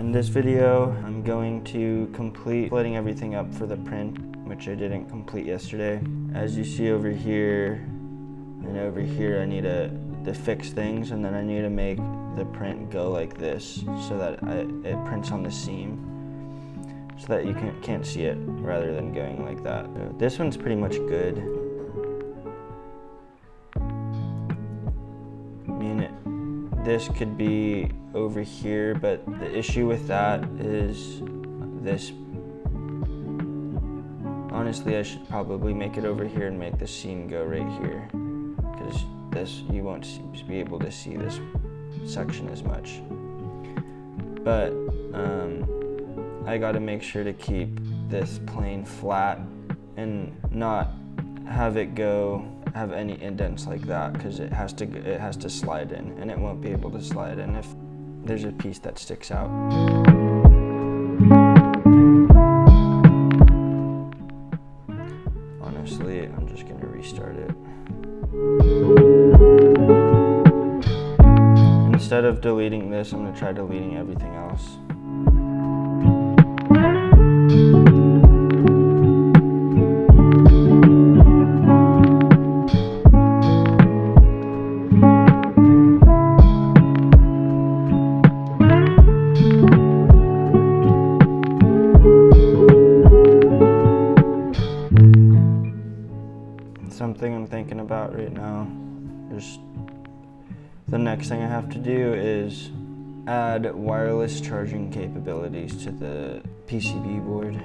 In this video, I'm going to complete splitting everything up for the print, which I didn't complete yesterday. As you see over here and over here, I need to fix things, and then I need to make the print go like this so that it prints on the seam, so that you can't see it rather than going like that. So this one's pretty much good. I mean, this could be over here, but the issue with that is this. Honestly, I should probably make it over here and make the seam go right here, because this, you won't be able to see this section as much. But I gotta make sure to keep this plane flat and not have it have any indents like that, because it has to slide in, and it won't be able to slide in if there's a piece that sticks out. Honestly, I'm just gonna restart it. Instead of deleting this, I'm gonna try deleting everything else. Something I'm thinking about right now. The next thing I have to do is add wireless charging capabilities to the PCB board.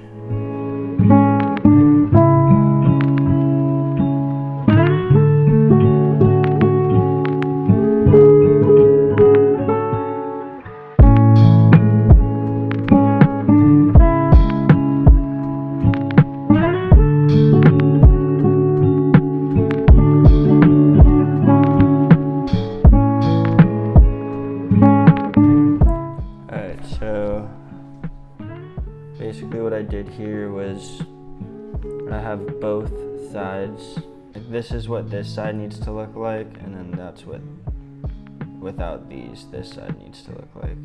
So basically what I did here was I have both sides. This is what this side needs to look like, and then that's what, without these, this side needs to look like.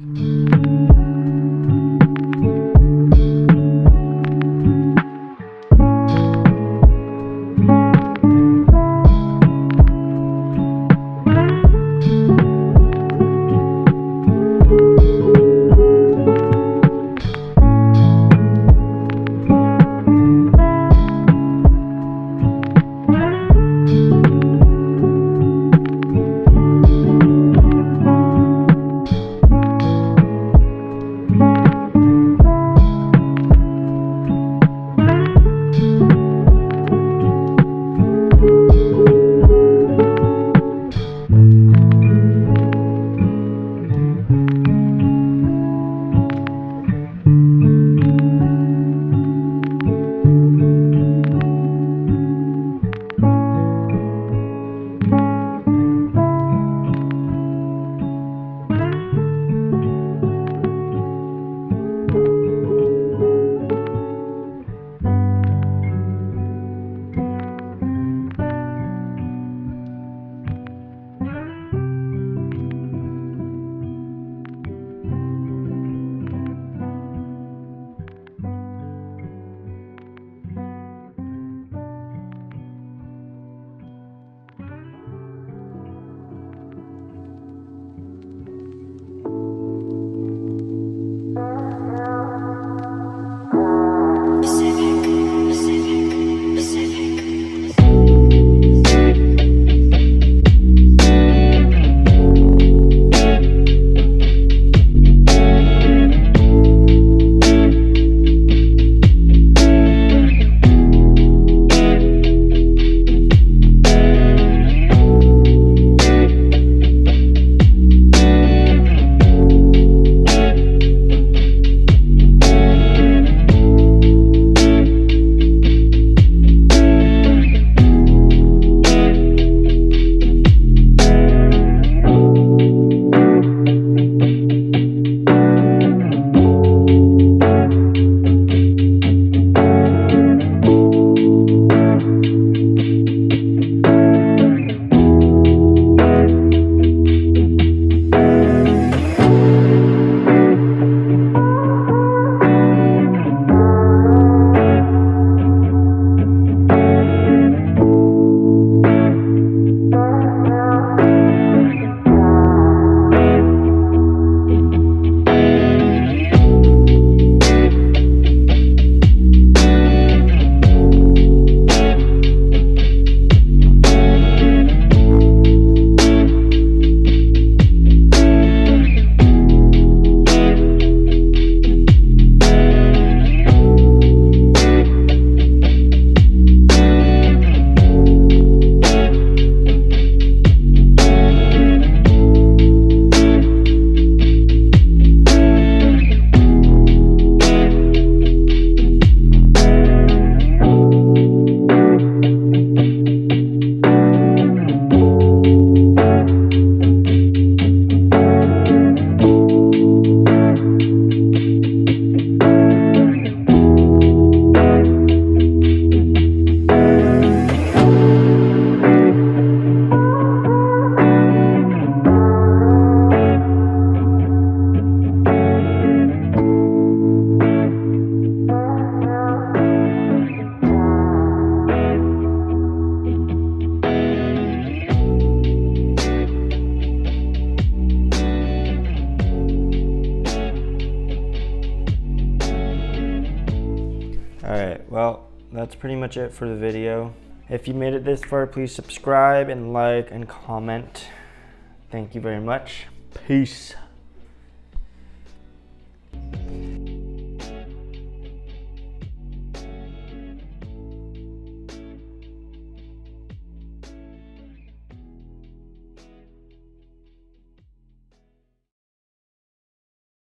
well, that's pretty much it for the video. If you made it this far, please subscribe and like and comment. Thank you very much. Peace.